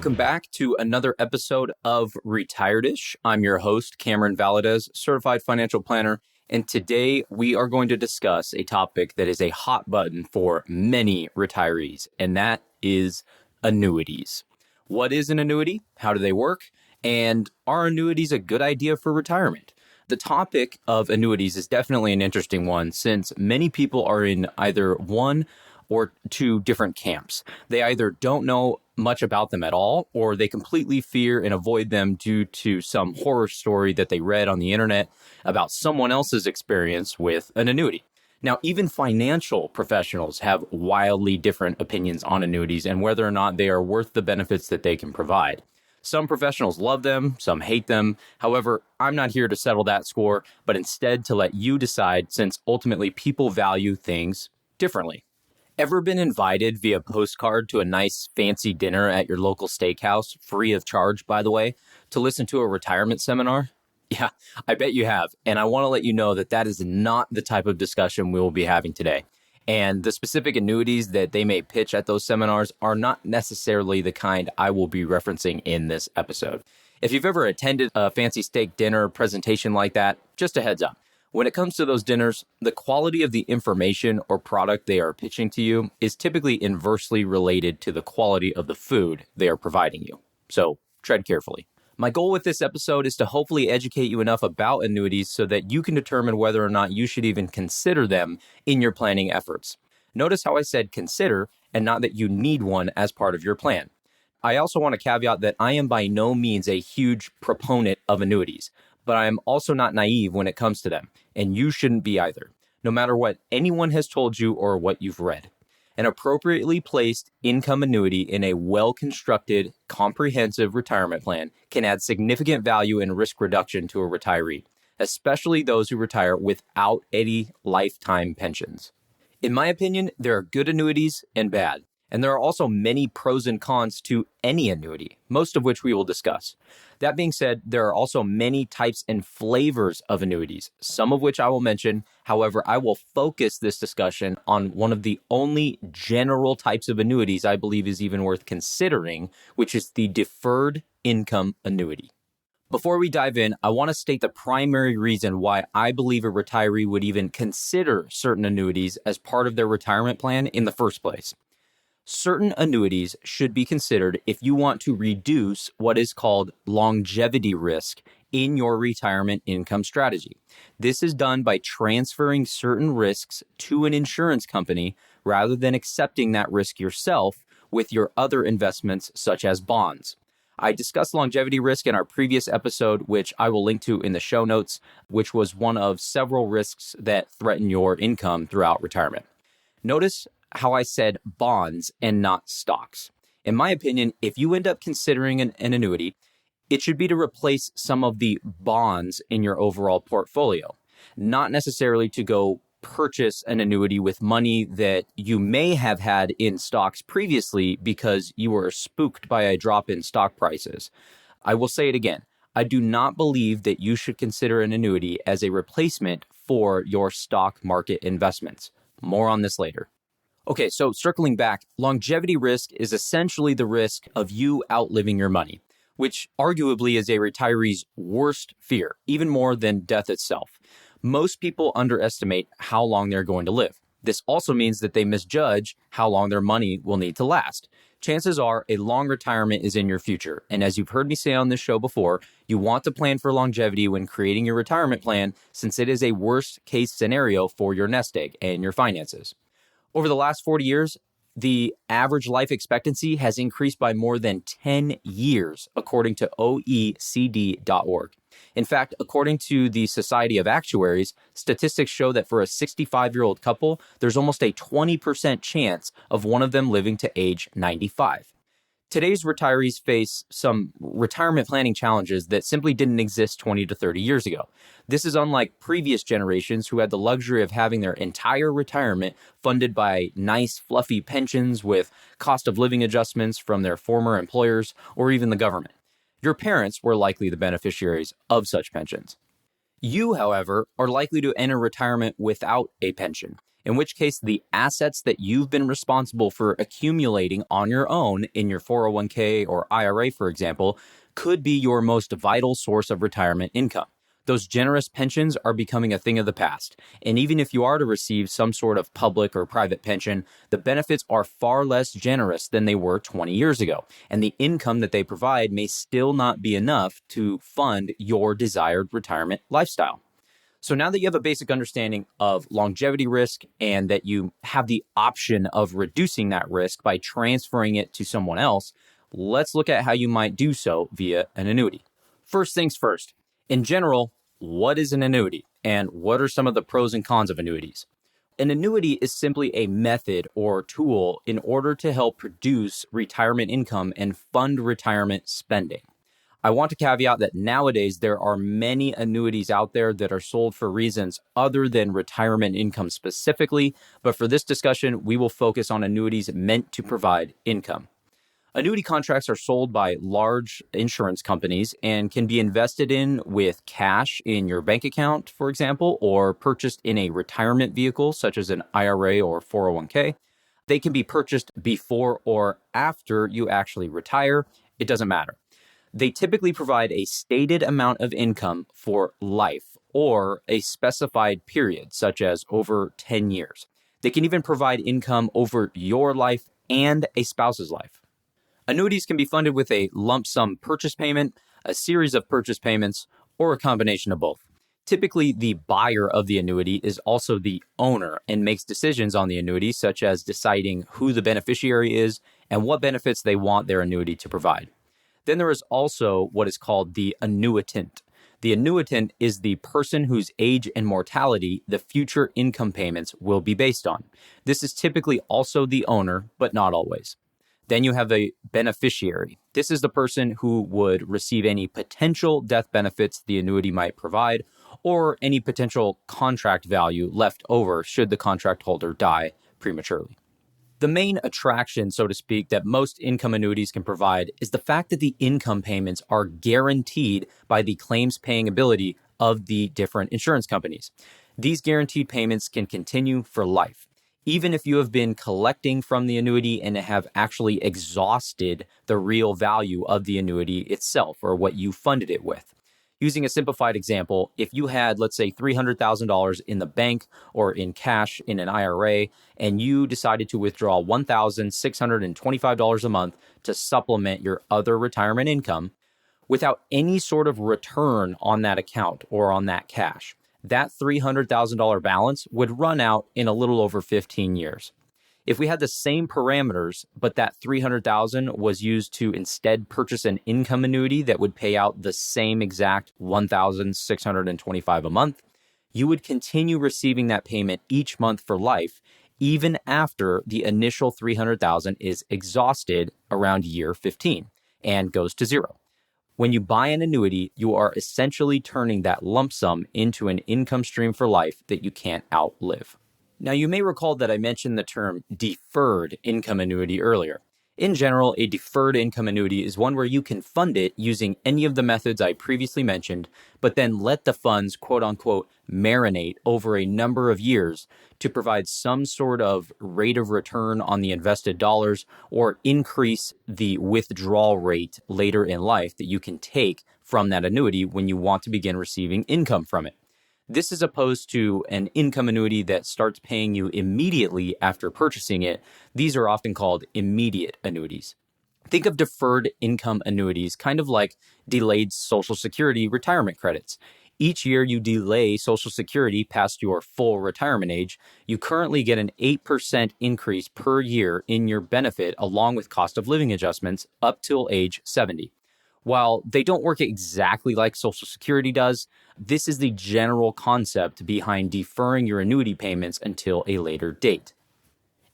Welcome back to another episode of Retired-ish. I'm your host, Cameron Valadez, certified financial planner, and today we are going to discuss a topic that is a hot button for many retirees, and that is annuities. What is an annuity? How do they work? And are annuities a good idea for retirement? The topic of annuities is definitely an interesting one since many people are in either one or two different camps. They either don't know much about them at all, or they completely fear and avoid them due to some horror story that they read on the internet about someone else's experience with an annuity. Now, even financial professionals have wildly different opinions on annuities and whether or not they are worth the benefits that they can provide. Some professionals love them, some hate them. However, I'm not here to settle that score, but instead to let you decide since ultimately people value things differently. Ever been invited via postcard to a nice fancy dinner at your local steakhouse, free of charge, by the way, to listen to a retirement seminar? Yeah, I bet you have. And I want to let you know that that is not the type of discussion we will be having today. And the specific annuities that they may pitch at those seminars are not necessarily the kind I will be referencing in this episode. If you've ever attended a fancy steak dinner presentation like that, just a heads up. When it comes to those dinners, the quality of the information or product they are pitching to you is typically inversely related to the quality of the food they are providing you. So tread carefully. My goal with this episode is to hopefully educate you enough about annuities so that you can determine whether or not you should even consider them in your planning efforts. Notice how I said consider and not that you need one as part of your plan. I also want to caveat that I am by no means a huge proponent of annuities, but I am also not naive when it comes to them, and you shouldn't be either, no matter what anyone has told you or what you've read. An appropriately placed income annuity in a well-constructed, comprehensive retirement plan can add significant value and risk reduction to a retiree, especially those who retire without any lifetime pensions. In my opinion, there are good annuities and bad, and there are also many pros and cons to any annuity, most of which we will discuss. That being said, there are also many types and flavors of annuities, some of which I will mention. However, I will focus this discussion on one of the only general types of annuities I believe is even worth considering, which is the deferred income annuity. Before we dive in, I want to state the primary reason why I believe a retiree would even consider certain annuities as part of their retirement plan in the first place. Certain annuities should be considered if you want to reduce what is called longevity risk in your retirement income strategy. This is done by transferring certain risks to an insurance company rather than accepting that risk yourself with your other investments such as bonds. I discussed longevity risk in our previous episode, which I will link to in the show notes, which was one of several risks that threaten your income throughout retirement. Notice how I said bonds and not stocks. In my opinion, if you end up considering an annuity, it should be to replace some of the bonds in your overall portfolio, not necessarily to go purchase an annuity with money that you may have had in stocks previously because you were spooked by a drop in stock prices. I will say it again. I do not believe that you should consider an annuity as a replacement for your stock market investments. More on this later. Okay, so circling back, longevity risk is essentially the risk of you outliving your money, which arguably is a retiree's worst fear, even more than death itself. Most people underestimate how long they're going to live. This also means that they misjudge how long their money will need to last. Chances are a long retirement is in your future, and as you've heard me say on this show before, you want to plan for longevity when creating your retirement plan since it is a worst-case scenario for your nest egg and your finances. Over the last 40 years, the average life expectancy has increased by more than 10 years, according to OECD.org. In fact, according to the Society of Actuaries, statistics show that for a 65-year-old couple, there's almost a 20% chance of one of them living to age 95. Today's retirees face some retirement planning challenges that simply didn't exist 20 to 30 years ago. This is unlike previous generations who had the luxury of having their entire retirement funded by nice, fluffy pensions with cost of living adjustments from their former employers or even the government. Your parents were likely the beneficiaries of such pensions. You, however, are likely to enter retirement without a pension. in which case the assets that you've been responsible for accumulating on your own in your 401k or IRA, for example, could be your most vital source of retirement income. Those generous pensions are becoming a thing of the past. And even if you are to receive some sort of public or private pension, the benefits are far less generous than they were 20 years ago. And the income that they provide may still not be enough to fund your desired retirement lifestyle. So now that you have a basic understanding of longevity risk and that you have the option of reducing that risk by transferring it to someone else, let's look at how you might do so via an annuity. First things first, in general, what is an annuity and what are some of the pros and cons of annuities? An annuity is simply a method or tool in order to help produce retirement income and fund retirement spending. I want to caveat that nowadays there are many annuities out there that are sold for reasons other than retirement income specifically, but for this discussion, we will focus on annuities meant to provide income. Annuity contracts are sold by large insurance companies and can be invested in with cash in your bank account, for example, or purchased in a retirement vehicle such as an IRA or 401k. They can be purchased before or after you actually retire. It doesn't matter. They typically provide a stated amount of income for life or a specified period, such as over 10 years. They can even provide income over your life and a spouse's life. Annuities can be funded with a lump sum purchase payment, a series of purchase payments, or a combination of both. Typically, the buyer of the annuity is also the owner and makes decisions on the annuity, such as deciding who the beneficiary is and what benefits they want their annuity to provide. Then there is also what is called the annuitant. The annuitant is the person whose age and mortality the future income payments will be based on. This is typically also the owner, but not always. Then you have a beneficiary. This is the person who would receive any potential death benefits the annuity might provide, or any potential contract value left over should the contract holder die prematurely. The main attraction, so to speak, that most income annuities can provide is the fact that the income payments are guaranteed by the claims paying ability of the different insurance companies. These guaranteed payments can continue for life, even if you have been collecting from the annuity and have actually exhausted the real value of the annuity itself or what you funded it with. Using a simplified example, if you had, let's say, $300,000 in the bank or in cash in an IRA, and you decided to withdraw $1,625 a month to supplement your other retirement income without any sort of return on that account or on that cash, that $300,000 balance would run out in a little over 15 years. If we had the same parameters, but that $300,000 was used to instead purchase an income annuity that would pay out the same exact $1,625 a month, you would continue receiving that payment each month for life, even after the initial $300,000 is exhausted around year 15 and goes to zero. When you buy an annuity, you are essentially turning that lump sum into an income stream for life that you can't outlive. Now, you may recall that I mentioned the term deferred income annuity earlier. In general, a deferred income annuity is one where you can fund it using any of the methods I previously mentioned, but then let the funds, quote unquote, marinate over a number of years to provide some sort of rate of return on the invested dollars or increase the withdrawal rate later in life that you can take from that annuity when you want to begin receiving income from it. This is opposed to an income annuity that starts paying you immediately after purchasing it. These are often called immediate annuities. Think of deferred income annuities kind of like delayed Social Security retirement credits. Each year you delay Social Security past your full retirement age, you currently get an 8% increase per year in your benefit along with cost of living adjustments up till age 70. While they don't work exactly like Social Security does, this is the general concept behind deferring your annuity payments until a later date.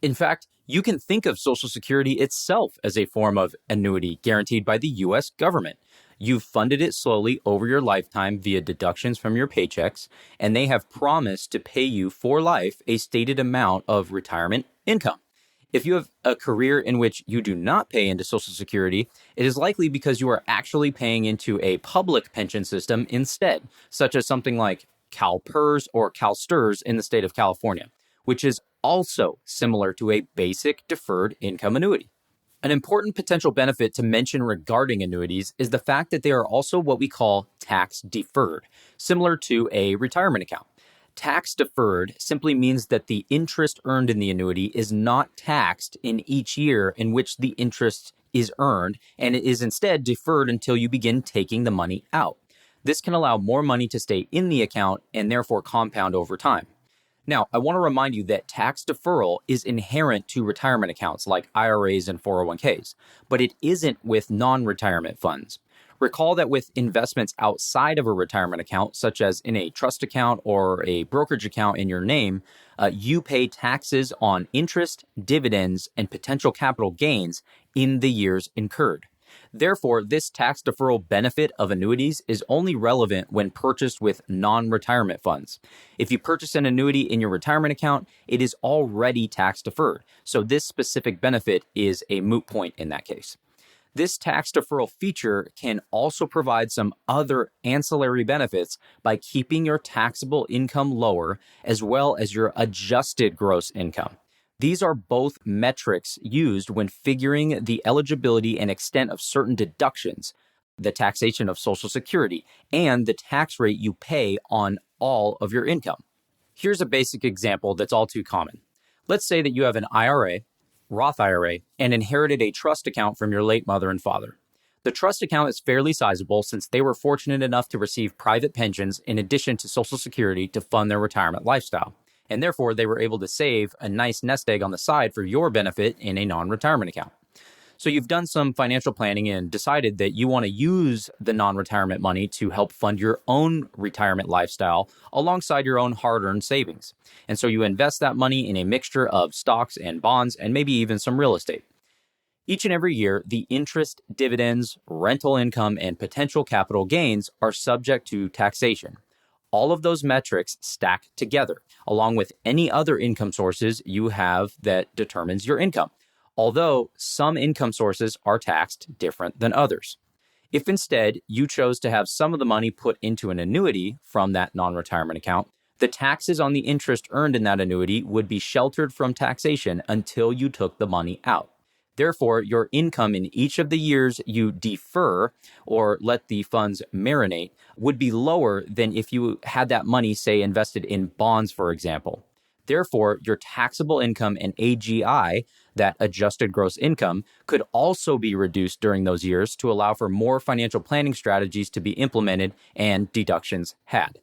In fact, you can think of Social Security itself as a form of annuity guaranteed by the U.S. government. You've funded it slowly over your lifetime via deductions from your paychecks, and they have promised to pay you for life a stated amount of retirement income. If you have a career in which you do not pay into Social Security, it is likely because you are actually paying into a public pension system instead, such as something like CalPERS or CalSTRS in the state of California, which is also similar to a basic deferred income annuity. An important potential benefit to mention regarding annuities is the fact that they are also what we call tax deferred, similar to a retirement account. Tax deferred simply means that the interest earned in the annuity is not taxed in each year in which the interest is earned, and it is instead deferred until you begin taking the money out. This can allow more money to stay in the account and therefore compound over time. Now, I want to remind you that tax deferral is inherent to retirement accounts like IRAs and 401ks, but it isn't with non-retirement funds. Recall that with investments outside of a retirement account, such as in a trust account or a brokerage account in your name, you pay taxes on interest, dividends, and potential capital gains in the years incurred. Therefore, this tax deferral benefit of annuities is only relevant when purchased with non-retirement funds. If you purchase an annuity in your retirement account, it is already tax deferred. So this specific benefit is a moot point in that case. This tax deferral feature can also provide some other ancillary benefits by keeping your taxable income lower as well as your adjusted gross income. These are both metrics used when figuring the eligibility and extent of certain deductions, the taxation of Social Security, and the tax rate you pay on all of your income. Here's a basic example that's all too common. Let's say that you have an IRA, Roth IRA, and inherited a trust account from your late mother and father. The trust account is fairly sizable since they were fortunate enough to receive private pensions in addition to Social Security to fund their retirement lifestyle. And therefore, they were able to save a nice nest egg on the side for your benefit in a non-retirement account. So you've done some financial planning and decided that you want to use the non-retirement money to help fund your own retirement lifestyle alongside your own hard-earned savings. And so you invest that money in a mixture of stocks and bonds and maybe even some real estate. Each and every year, the interest, dividends, rental income, and potential capital gains are subject to taxation. All of those metrics stack together, along with any other income sources you have that determines your income, although some income sources are taxed different than others. If instead you chose to have some of the money put into an annuity from that non-retirement account, the taxes on the interest earned in that annuity would be sheltered from taxation until you took the money out. Therefore, your income in each of the years you defer or let the funds marinate would be lower than if you had that money, say, invested in bonds, for example. Therefore, your taxable income and AGI, that adjusted gross income, could also be reduced during those years to allow for more financial planning strategies to be implemented and deductions had.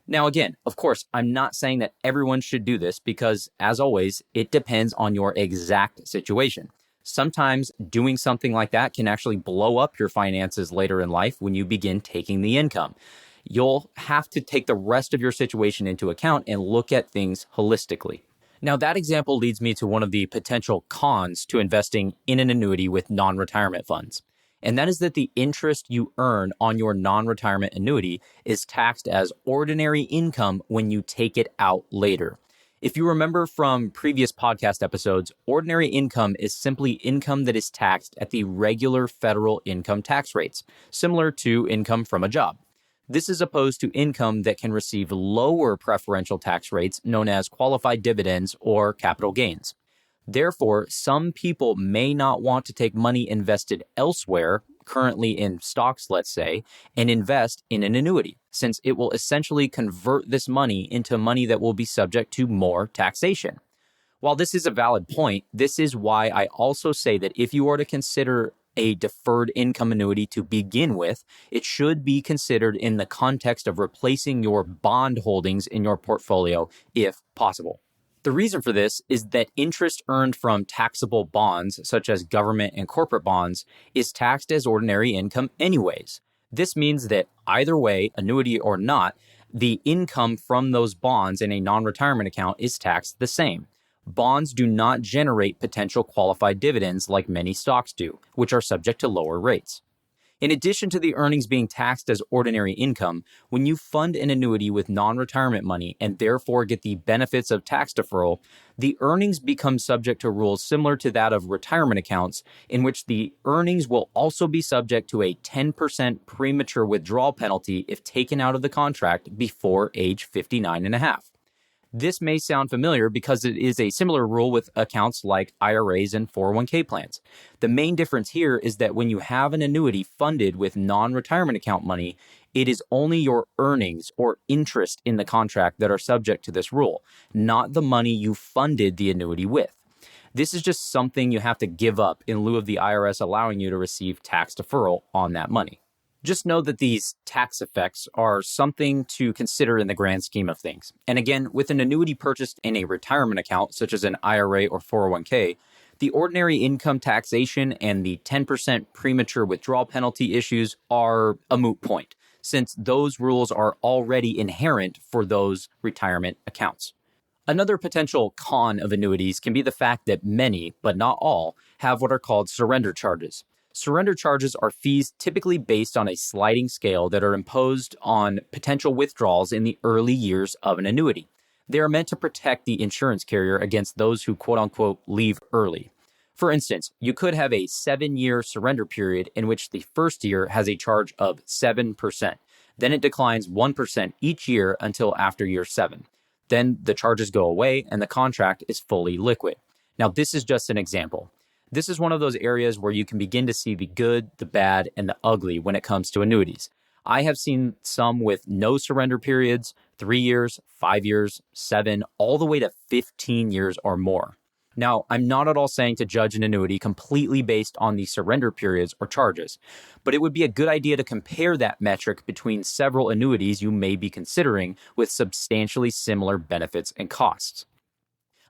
Now, again, of course, I'm not saying that everyone should do this because, as always, it depends on your exact situation. Sometimes doing something like that can actually blow up your finances later in life when you begin taking the income. You'll have to take the rest of your situation into account and look at things holistically. Now, that example leads me to one of the potential cons to investing in an annuity with non-retirement funds. And that is that the interest you earn on your non-retirement annuity is taxed as ordinary income when you take it out later. If you remember from previous podcast episodes, ordinary income is simply income that is taxed at the regular federal income tax rates, similar to income from a job. This is opposed to income that can receive lower preferential tax rates known as qualified dividends or capital gains. Therefore, some people may not want to take money invested elsewhere, currently in stocks, let's say, and invest in an annuity, since it will essentially convert this money into money that will be subject to more taxation. While this is a valid point, this is why I also say that if you are to consider a deferred income annuity to begin with, it should be considered in the context of replacing your bond holdings in your portfolio if possible. The reason for this is that interest earned from taxable bonds, such as government and corporate bonds, is taxed as ordinary income anyways. This means that either way, annuity or not, the income from those bonds in a non-retirement account is taxed the same. Bonds do not generate potential qualified dividends like many stocks do, which are subject to lower rates. In addition to the earnings being taxed as ordinary income, when you fund an annuity with non-retirement money and therefore get the benefits of tax deferral, the earnings become subject to rules similar to that of retirement accounts, in which the earnings will also be subject to a 10% premature withdrawal penalty if taken out of the contract before age 59 and a half. This may sound familiar because it is a similar rule with accounts like IRAs and 401k plans. The main difference here is that when you have an annuity funded with non-retirement account money, it is only your earnings or interest in the contract that are subject to this rule, not the money you funded the annuity with. This is just something you have to give up in lieu of the IRS allowing you to receive tax deferral on that money. Just know that these tax effects are something to consider in the grand scheme of things. And again, with an annuity purchased in a retirement account, such as an IRA or 401k, the ordinary income taxation and the 10% premature withdrawal penalty issues are a moot point, since those rules are already inherent for those retirement accounts. Another potential con of annuities can be the fact that many, but not all, have what are called surrender charges. Surrender charges are fees typically based on a sliding scale that are imposed on potential withdrawals in the early years of an annuity. They are meant to protect the insurance carrier against those who quote-unquote leave early. For instance, you could have a 7-year surrender period in which the first year has a charge of 7%. Then it declines 1% each year until after year 7. Then the charges go away and the contract is fully liquid. Now, this is just an example. This is one of those areas where you can begin to see the good, the bad, and the ugly when it comes to annuities. I have seen some with no surrender periods, 3 years, 5 years, 7, all the way to 15 years or more. Now, I'm not at all saying to judge an annuity completely based on the surrender periods or charges, but it would be a good idea to compare that metric between several annuities you may be considering with substantially similar benefits and costs.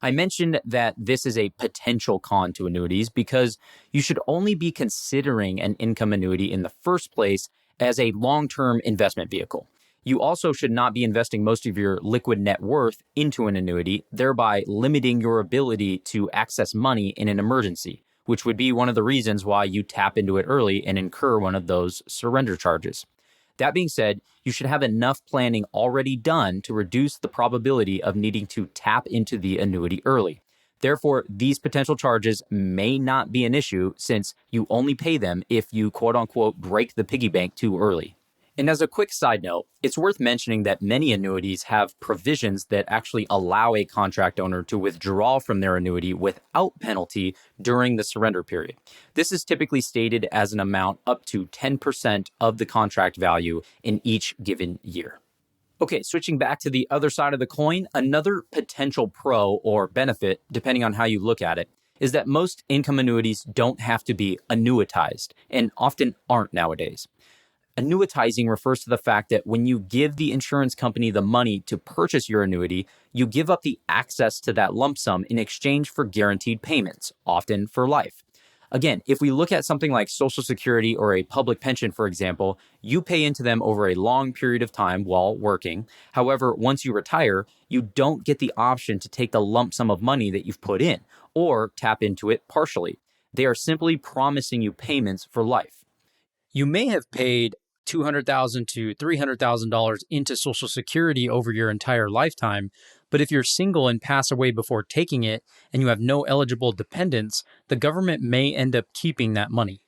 I mentioned that this is a potential con to annuities because you should only be considering an income annuity in the first place as a long-term investment vehicle. You also should not be investing most of your liquid net worth into an annuity, thereby limiting your ability to access money in an emergency, which would be one of the reasons why you tap into it early and incur one of those surrender charges. That being said, you should have enough planning already done to reduce the probability of needing to tap into the annuity early. Therefore, these potential charges may not be an issue since you only pay them if you quote-unquote break the piggy bank too early. And as a quick side note, it's worth mentioning that many annuities have provisions that actually allow a contract owner to withdraw from their annuity without penalty during the surrender period. This is typically stated as an amount up to 10% of the contract value in each given year. Okay, switching back to the other side of the coin, another potential pro or benefit, depending on how you look at it, is that most income annuities don't have to be annuitized and often aren't nowadays. Annuitizing refers to the fact that when you give the insurance company the money to purchase your annuity, you give up the access to that lump sum in exchange for guaranteed payments, often for life. Again, if we look at something like Social Security or a public pension, for example, you pay into them over a long period of time while working. However, once you retire, you don't get the option to take the lump sum of money that you've put in or tap into it partially. They are simply promising you payments for life. You may have paid $200,000 to $300,000 into Social Security over your entire lifetime, but if you're single and pass away before taking it and you have no eligible dependents, the government may end up keeping that money.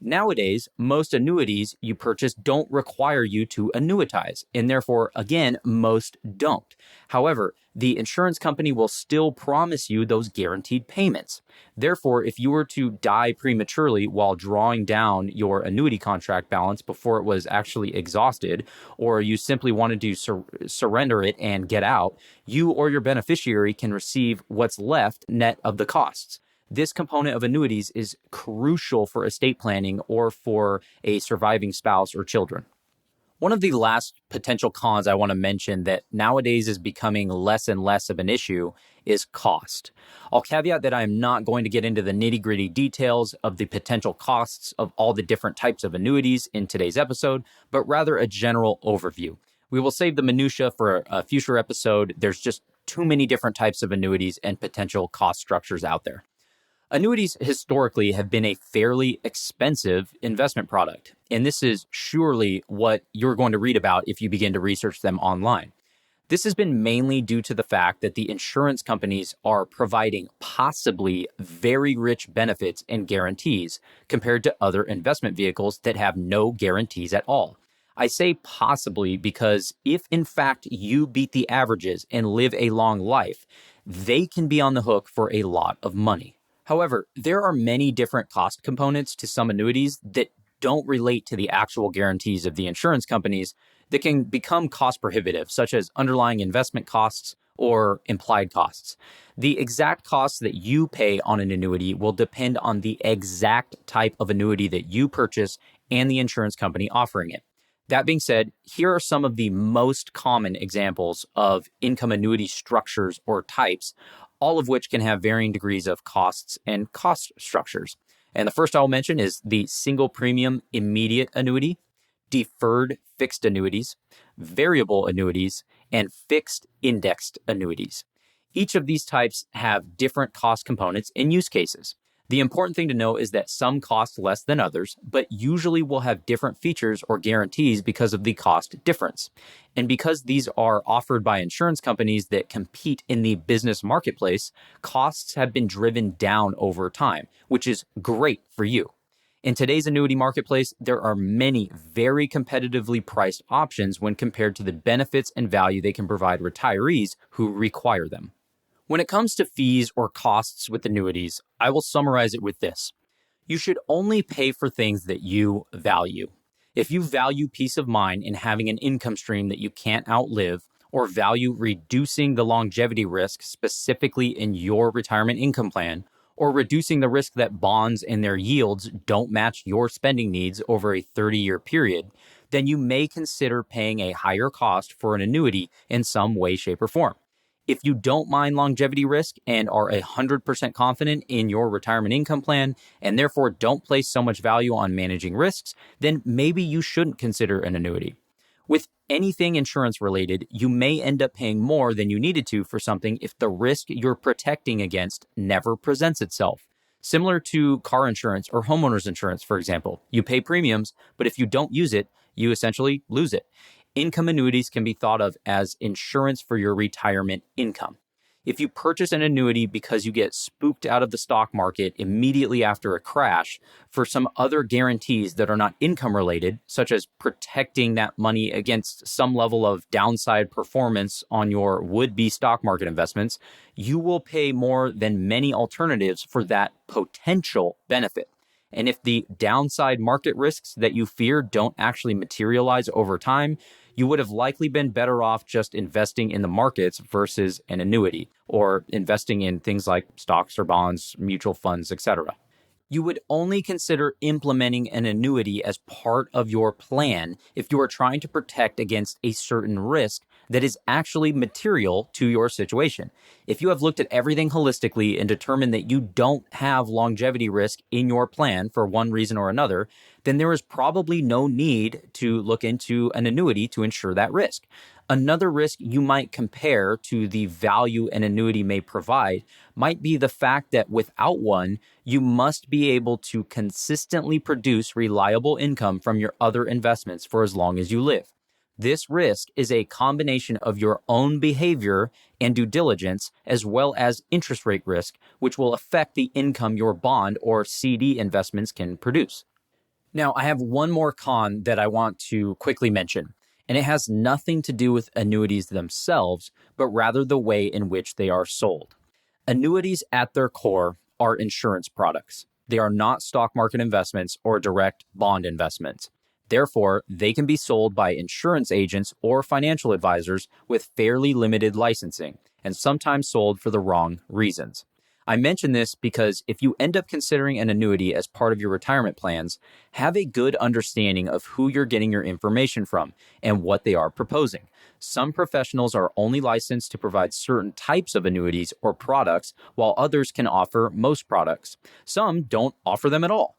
Nowadays, most annuities you purchase don't require you to annuitize, and therefore, again, most don't. However, the insurance company will still promise you those guaranteed payments. Therefore, if you were to die prematurely while drawing down your annuity contract balance before it was actually exhausted, or you simply wanted to surrender it and get out, you or your beneficiary can receive what's left net of the costs. This component of annuities is crucial for estate planning or for a surviving spouse or children. One of the last potential cons I want to mention that nowadays is becoming less and less of an issue is cost. I'll caveat that I am not going to get into the nitty-gritty details of the potential costs of all the different types of annuities in today's episode, but rather a general overview. We will save the minutia for a future episode. There's just too many different types of annuities and potential cost structures out there. Annuities historically have been a fairly expensive investment product, and this is surely what you're going to read about if you begin to research them online. This has been mainly due to the fact that the insurance companies are providing possibly very rich benefits and guarantees compared to other investment vehicles that have no guarantees at all. I say possibly because if in fact you beat the averages and live a long life, they can be on the hook for a lot of money. However, there are many different cost components to some annuities that don't relate to the actual guarantees of the insurance companies that can become cost prohibitive, such as underlying investment costs or implied costs. The exact costs that you pay on an annuity will depend on the exact type of annuity that you purchase and the insurance company offering it. That being said, here are some of the most common examples of income annuity structures or types, all of which can have varying degrees of costs and cost structures. And the first I'll mention is the single premium immediate annuity, deferred fixed annuities, variable annuities, and fixed indexed annuities. Each of these types have different cost components and use cases. The important thing to know is that some cost less than others, but usually will have different features or guarantees because of the cost difference. And because these are offered by insurance companies that compete in the business marketplace, costs have been driven down over time, which is great for you. In today's annuity marketplace, there are many very competitively priced options when compared to the benefits and value they can provide retirees who require them. When it comes to fees or costs with annuities, I will summarize it with this. You should only pay for things that you value. If you value peace of mind in having an income stream that you can't outlive, or value reducing the longevity risk specifically in your retirement income plan, or reducing the risk that bonds and their yields don't match your spending needs over a 30-year period, then you may consider paying a higher cost for an annuity in some way, shape, or form. If you don't mind longevity risk and are 100% confident in your retirement income plan and therefore don't place so much value on managing risks, then maybe you shouldn't consider an annuity. With anything insurance related, you may end up paying more than you needed to for something if the risk you're protecting against never presents itself. Similar to car insurance or homeowners insurance, for example. You pay premiums, but if you don't use it, you essentially lose it. Income annuities can be thought of as insurance for your retirement income. If you purchase an annuity because you get spooked out of the stock market immediately after a crash for some other guarantees that are not income related, such as protecting that money against some level of downside performance on your would-be stock market investments, you will pay more than many alternatives for that potential benefit. And if the downside market risks that you fear don't actually materialize over time, you would have likely been better off just investing in the markets versus an annuity or investing in things like stocks or bonds, mutual funds, etc. You would only consider implementing an annuity as part of your plan if you are trying to protect against a certain risk that is actually material to your situation. If you have looked at everything holistically and determined that you don't have longevity risk in your plan for one reason or another, then there is probably no need to look into an annuity to ensure that risk. Another risk you might compare to the value an annuity may provide might be the fact that without one, you must be able to consistently produce reliable income from your other investments for as long as you live. This risk is a combination of your own behavior and due diligence, as well as interest rate risk, which will affect the income your bond or CD investments can produce. Now, I have one more con that I want to quickly mention, and it has nothing to do with annuities themselves, but rather the way in which they are sold. Annuities at their core are insurance products. They are not stock market investments or direct bond investments. Therefore, they can be sold by insurance agents or financial advisors with fairly limited licensing, and sometimes sold for the wrong reasons. I mention this because if you end up considering an annuity as part of your retirement plans, have a good understanding of who you're getting your information from and what they are proposing. Some professionals are only licensed to provide certain types of annuities or products, while others can offer most products. Some don't offer them at all.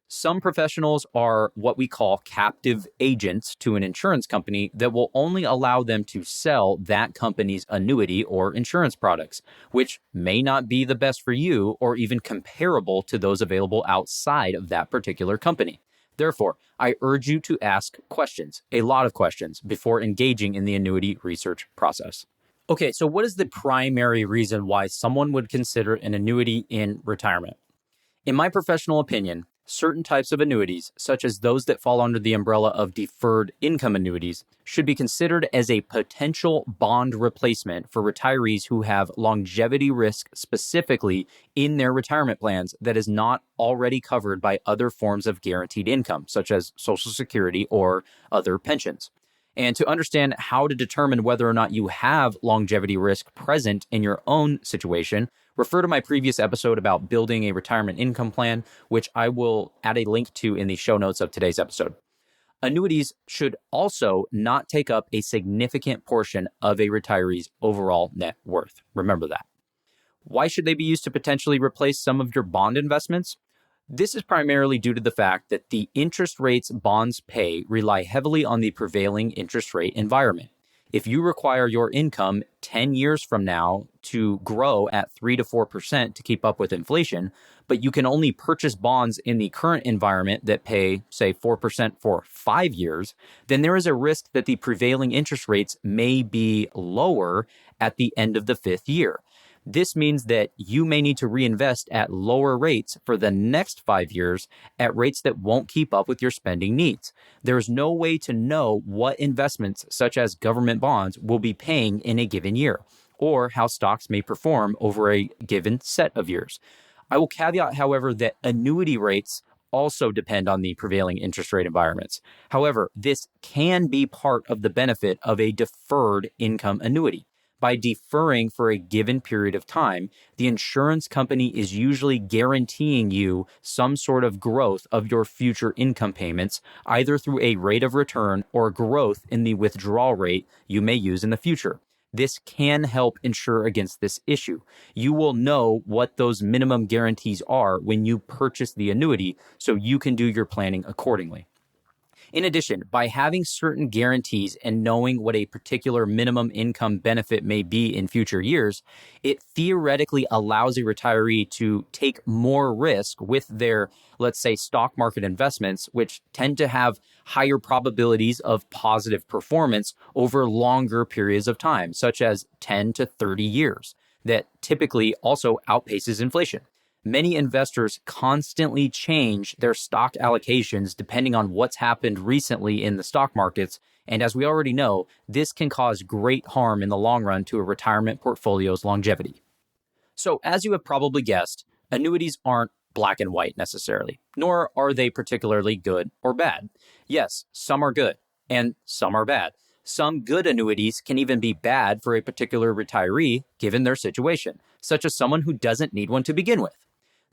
Some professionals are what we call captive agents to an insurance company that will only allow them to sell that company's annuity or insurance products, which may not be the best for you or even comparable to those available outside of that particular company. Therefore, I urge you to ask questions, a lot of questions, before engaging in the annuity research process. Okay, so what is the primary reason why someone would consider an annuity in retirement? In my professional opinion, Certain types of annuities, such as those that fall under the umbrella of deferred income annuities, should be considered as a potential bond replacement for retirees who have longevity risk specifically in their retirement plans that is not already covered by other forms of guaranteed income, such as Social Security or other pensions. And to understand how to determine whether or not you have longevity risk present in your own situation, refer to my previous episode about building a retirement income plan, which I will add a link to in the show notes of today's episode. Annuities should also not take up a significant portion of a retiree's overall net worth. Remember that. Why should they be used to potentially replace some of your bond investments? This is primarily due to the fact that the interest rates bonds pay rely heavily on the prevailing interest rate environment. If you require your income 10 years from now to grow at 3 to 4% to keep up with inflation, but you can only purchase bonds in the current environment that pay, say, 4% for 5 years, then there is a risk that the prevailing interest rates may be lower at the end of the 5th year. This means that you may need to reinvest at lower rates for the next 5 years at rates that won't keep up with your spending needs. There is no way to know what investments, such as government bonds, will be paying in a given year, or how stocks may perform over a given set of years. I will caveat, however, that annuity rates also depend on the prevailing interest rate environments. However, this can be part of the benefit of a deferred income annuity. By deferring for a given period of time, the insurance company is usually guaranteeing you some sort of growth of your future income payments, either through a rate of return or growth in the withdrawal rate you may use in the future. This can help insure against this issue. You will know what those minimum guarantees are when you purchase the annuity, so you can do your planning accordingly. In addition, by having certain guarantees and knowing what a particular minimum income benefit may be in future years, it theoretically allows a retiree to take more risk with their, let's say, stock market investments, which tend to have higher probabilities of positive performance over longer periods of time, such as 10 to 30 years, that typically also outpaces inflation. Many investors constantly change their stock allocations depending on what's happened recently in the stock markets. And as we already know, this can cause great harm in the long run to a retirement portfolio's longevity. So as you have probably guessed, annuities aren't black and white necessarily, nor are they particularly good or bad. Yes, some are good and some are bad. Some good annuities can even be bad for a particular retiree given their situation, such as someone who doesn't need one to begin with.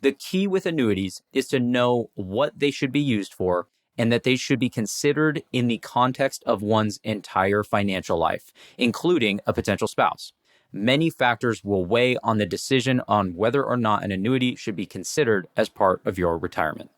The key with annuities is to know what they should be used for and that they should be considered in the context of one's entire financial life, including a potential spouse. Many factors will weigh on the decision on whether or not an annuity should be considered as part of your retirement.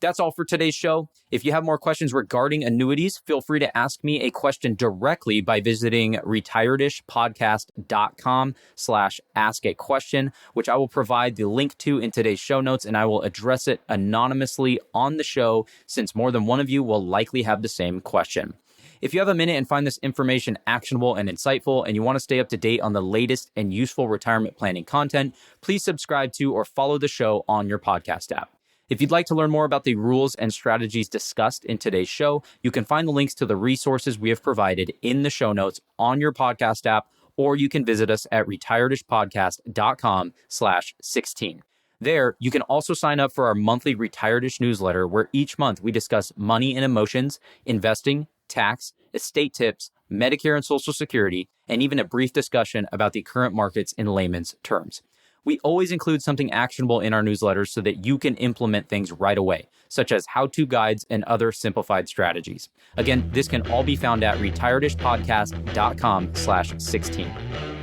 That's all for today's show. If you have more questions regarding annuities, feel free to ask me a question directly by visiting retiredishpodcast.com/ask-a-question, which I will provide the link to in today's show notes, and I will address it anonymously on the show since more than one of you will likely have the same question. If you have a minute and find this information actionable and insightful, and you want to stay up to date on the latest and useful retirement planning content, please subscribe to or follow the show on your podcast app. If you'd like to learn more about the rules and strategies discussed in today's show, you can find the links to the resources we have provided in the show notes on your podcast app, or you can visit us at retiredishpodcast.com/16. There, you can also sign up for our monthly Retired-ish newsletter, where each month we discuss money and emotions, investing, tax, estate tips, Medicare and Social Security, and even a brief discussion about the current markets in layman's terms. We always include something actionable in our newsletters so that you can implement things right away, such as how-to guides and other simplified strategies. Again, this can all be found at retiredishpodcast.com/16.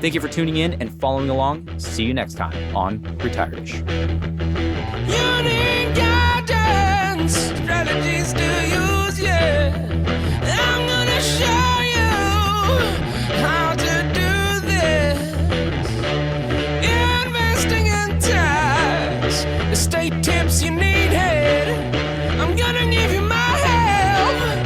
Thank you for tuning in and following along. See you next time on Retired-ish. You need guidance, strategies to use, yeah. I'm gonna show you how to do this. Investing in tax, estate tips you needed. I'm gonna give you my help.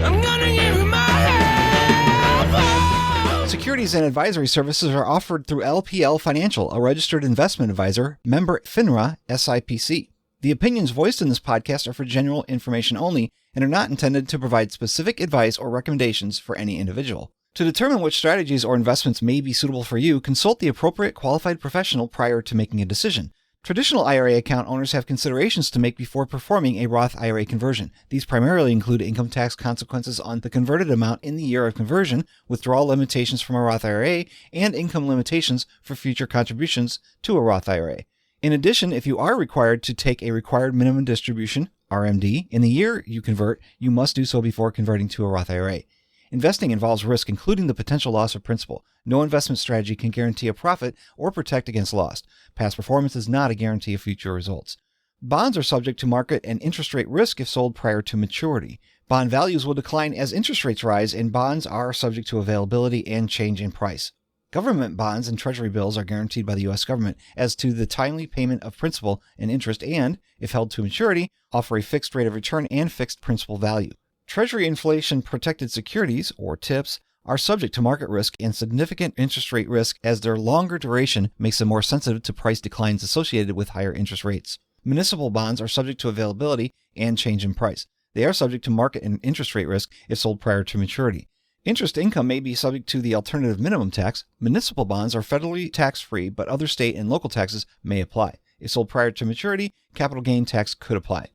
I'm gonna give you my help. Oh. Securities and advisory services are offered through LPL Financial, a registered investment advisor, member FINRA SIPC. The opinions voiced in this podcast are for general information only and are not intended to provide specific advice or recommendations for any individual. To determine which strategies or investments may be suitable for you, consult the appropriate qualified professional prior to making a decision. Traditional IRA account owners have considerations to make before performing a Roth IRA conversion. These primarily include income tax consequences on the converted amount in the year of conversion, withdrawal limitations from a Roth IRA, and income limitations for future contributions to a Roth IRA. In addition, if you are required to take a required minimum distribution, RMD, in the year you convert, you must do so before converting to a Roth IRA. Investing involves risk, including the potential loss of principal. No investment strategy can guarantee a profit or protect against loss. Past performance is not a guarantee of future results. Bonds are subject to market and interest rate risk if sold prior to maturity. Bond values will decline as interest rates rise, and bonds are subject to availability and change in price. Government bonds and treasury bills are guaranteed by the U.S. government as to the timely payment of principal and interest and, if held to maturity, offer a fixed rate of return and fixed principal value. Treasury inflation-protected securities, or TIPS, are subject to market risk and significant interest rate risk as their longer duration makes them more sensitive to price declines associated with higher interest rates. Municipal bonds are subject to availability and change in price. They are subject to market and interest rate risk if sold prior to maturity. Interest income may be subject to the alternative minimum tax. Municipal bonds are federally tax-free, but other state and local taxes may apply. If sold prior to maturity, capital gain tax could apply.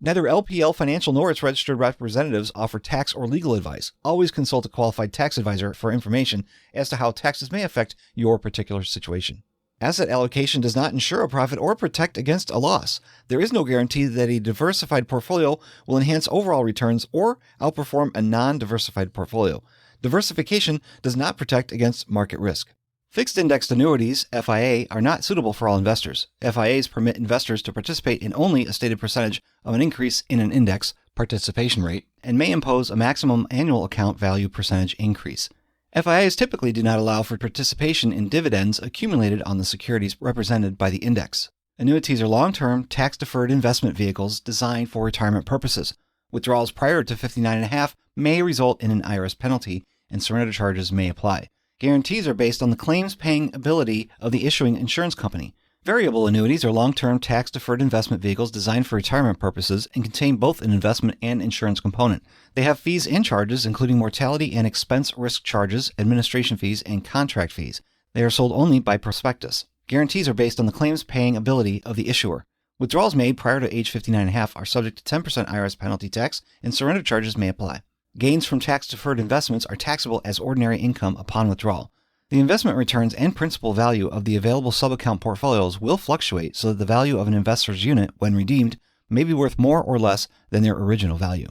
Neither LPL Financial nor its registered representatives offer tax or legal advice. Always consult a qualified tax advisor for information as to how taxes may affect your particular situation. Asset allocation does not ensure a profit or protect against a loss. There is no guarantee that a diversified portfolio will enhance overall returns or outperform a non-diversified portfolio. Diversification does not protect against market risk. Fixed indexed annuities, FIA, are not suitable for all investors. FIAs permit investors to participate in only a stated percentage of an increase in an index participation rate and may impose a maximum annual account value percentage increase. FIAs typically do not allow for participation in dividends accumulated on the securities represented by the index. Annuities are long-term, tax-deferred investment vehicles designed for retirement purposes. Withdrawals prior to 59.5 may result in an IRS penalty, and surrender charges may apply. Guarantees are based on the claims-paying ability of the issuing insurance company. Variable annuities are long-term, tax-deferred investment vehicles designed for retirement purposes and contain both an investment and insurance component. They have fees and charges, including mortality and expense risk charges, administration fees, and contract fees. They are sold only by prospectus. Guarantees are based on the claims-paying ability of the issuer. Withdrawals made prior to age 59.5 are subject to 10% IRS penalty tax, and surrender charges may apply. Gains from tax-deferred investments are taxable as ordinary income upon withdrawal. The investment returns and principal value of the available sub-account portfolios will fluctuate so that the value of an investor's unit, when redeemed, may be worth more or less than their original value.